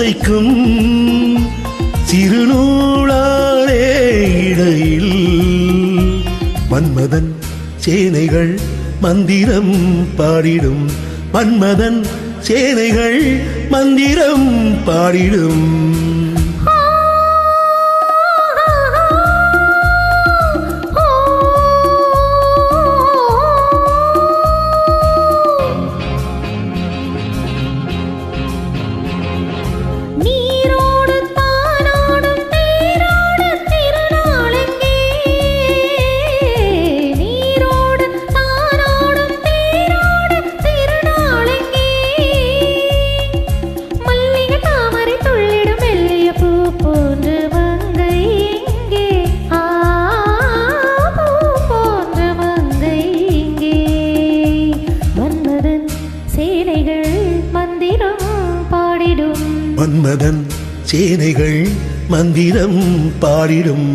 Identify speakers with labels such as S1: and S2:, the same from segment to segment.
S1: இசைக்கும் சிறுநூலாலே இடையில் மன்மதன் சேனைகள் மந்திரம் பாடிடும் மன்மதன் சேனைகள் மந்திரம் பாடிடும் மன்மதன் சேனைகள் மந்திரம் பாடிடும்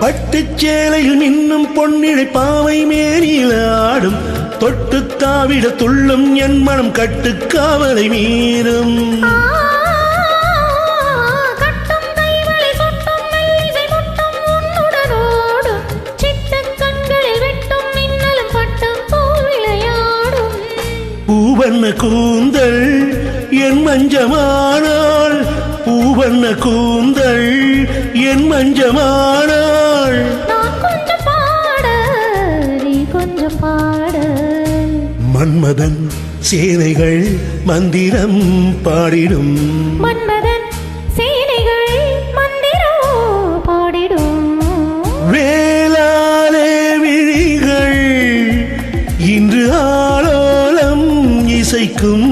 S1: பட்டுச்சேலையில் நின்னும் பொன்னிழை பாவை மேனில் ஆடும் தொட்டு தாவிட துள்ளும் என் மனம் கட்டுக்காவலை மீறும் பூவண்ண கூந்தல் என் மஞ்சமானாள் பூவண்ண கூந்தல் என் மஞ்சமானாள் மன்மதன் சேனைகள் மந்திரம் பாடிடும்
S2: மன்மதன் சேனைகள் மந்திரம் பாடிடும்
S1: வேளாலே விழிகள் இன்று ஆலோலம் இசைக்கும்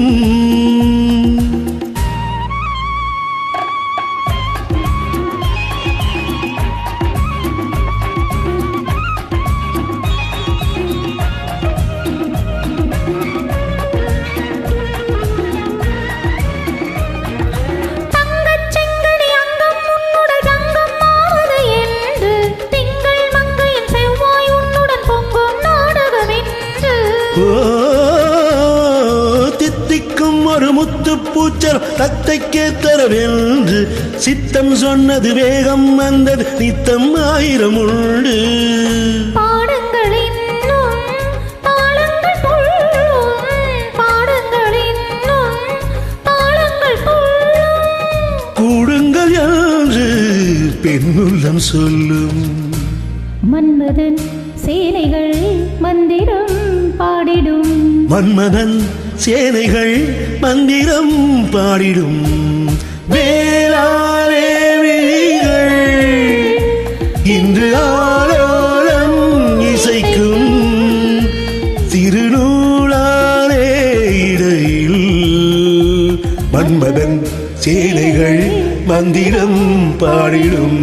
S1: தித்திக்கும் ஒரு முத்து பூச்சல் தத்தைக்கே தரவென்று சித்தம் சொன்னது வேகம் வந்தது நித்தம் ஆயிரம் உண்டு கூடுங்கள் என்று பெண்ணுள்ளம் சொல்லும்
S2: மன்மதன் சேனைகள் மந்திரம் பாடிடும்
S1: மன்மதன் சேனைகள் மந்திரம் பாடிடும் வேளாலே விழிகள் இன்று ஆலோலம் இசைக்கும் திருநூலாலே இடையில் மன்மதன் சேனைகள் மந்திரம் பாடிடும்